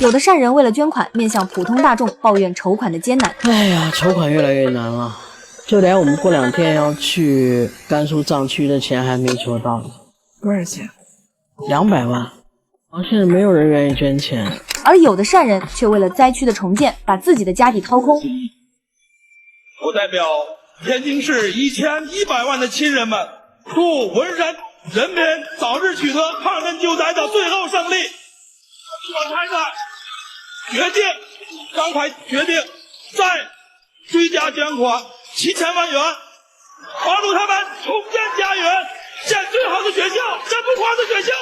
有的善人为了捐款，面向普通大众抱怨筹款的艰难。哎呀，筹款越来越难了，就连我们过2天要去甘肃藏区的钱还没筹到。多少钱？200万。现在没有人愿意捐钱。而有的善人却为了灾区的重建，把自己的家底掏空。我代表天津市1100万的亲人们，祝文山人民早日取得抗震救灾的最后胜利。我刚才决定再追加捐款7000万元，帮助他们重建家园，建最好的学校，建不垮的学校。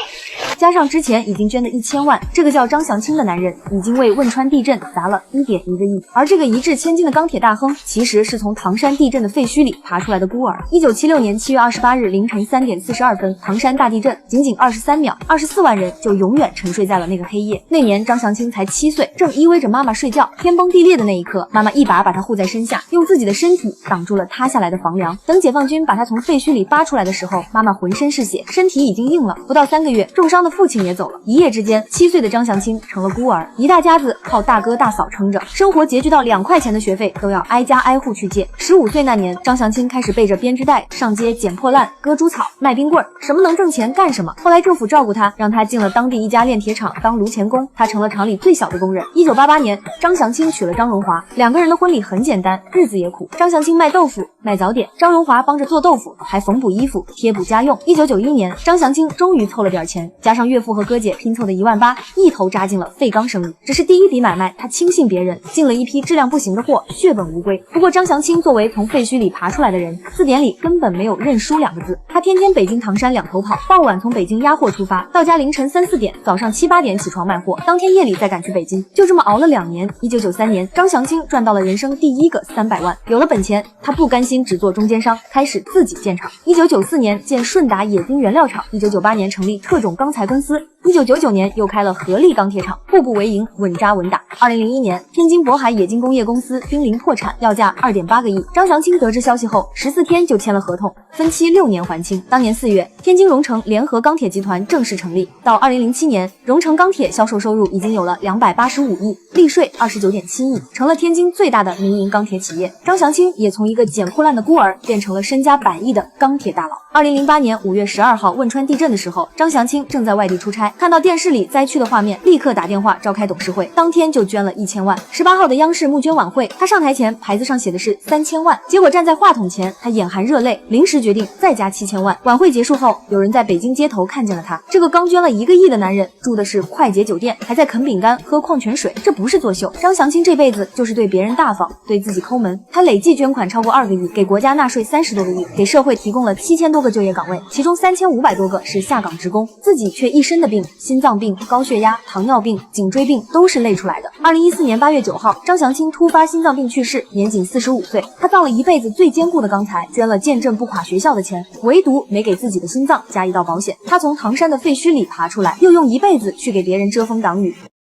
加上之前已经捐的1000万，这个叫张祥清的男人已经为汶川地震砸了1.1个亿。而这个一掷千金的钢铁大亨，其实是从唐山地震的废墟里爬出来的孤儿。1976年7月28日凌晨3点42分，唐山大地震，仅仅23秒，24万人就永远沉睡在了那个黑夜。那年张祥清才7岁，正依偎着妈妈睡觉，天崩地裂的那一刻，妈妈一把他护在身下，用自己的身体挡住了塌下来的房梁。等解放军把他从废墟里扒出来的时候，妈妈浑身是血，身体已经硬了，不到3个月，重伤的父亲也走了。一夜之间，7岁的张祥清成了孤儿，一大家子靠大哥大嫂撑着，生活拮据到2块钱的学费都要挨家挨户去借。15岁那年，张祥清开始背着编织袋上街捡破烂、割猪草、卖冰棍，什么能挣钱干什么。后来政府照顾他，让他进了当地一家炼铁厂当炉钳工，他成了厂里最小的工人。1988年，张祥清娶了张荣华，2个人的婚礼很简单，日子也苦。张祥清卖豆腐、卖早点，张荣华帮着做豆腐，还缝补衣服、贴补家用。1991年，张祥清终于凑了点钱，加上岳父和哥姐拼凑的18000，一头扎进了废钢生意。只是第一笔买卖，他轻信别人，进了一批质量不行的货，血本无归。不过张祥清作为从废墟里爬出来的人，字典里根本没有认输2个字。他天天北京唐山2头跑，傍晚从北京押货出发，到家凌晨3、4点，早上7、8点起床卖货，当天夜里再赶去北京。就这么熬了2年。1993年，张祥清赚到了人生第1个300万。有了本钱，他不甘心只做中间商，开始自己建厂。1994年建顺达冶金原料厂，1998年成立特种钢材公司，1999年又开了合力钢铁厂，步步为营，稳扎稳打。2001年，天津渤海冶金工业公司濒临破产，要价2.8个亿。张祥清得知消息后，14天就签了合同，分期6年还清。当年4月，天津荣成联合钢铁集团正式成立。到2007年，荣成钢铁销售收入已经有了285亿，利税29.7亿，成了天津最大的民营钢铁企业。张祥清也从一个捡破烂的孤儿变成了身家100亿的钢铁大佬。2008年5月12号汶川地震的时候，张祥清正在外地出差，看到电视里灾区的画面，立刻打电话召开董事会，当天就捐了1000万。18号的央视募捐晚会，他上台前牌子上写的是3000万，结果站在话筒前，他眼含热泪，临时决定再加7000万。晚会结束后，有人在北京街头看见了他，这个刚捐了1个亿的男人，住的是快捷酒店，还在啃饼干、喝矿泉水，这不是作秀。张祥清这辈子就是对别人大方，对自己抠门。他累计捐款超过2个亿，给国家纳税30多个亿，给社会提供了7000多个就业岗位，其中3500多个是下岗职工，自己却一身的病，心脏病、高血压、糖尿病、颈椎病都是累出来的。2014年8月9号，张祥清突发心脏病去世，年仅45岁。他造了一辈子最坚固的钢材，捐了见证不垮学校的钱，唯独没给自己的心脏加一道保险。他从唐山的废墟里爬出来，又用一辈子去给别人遮风挡雨。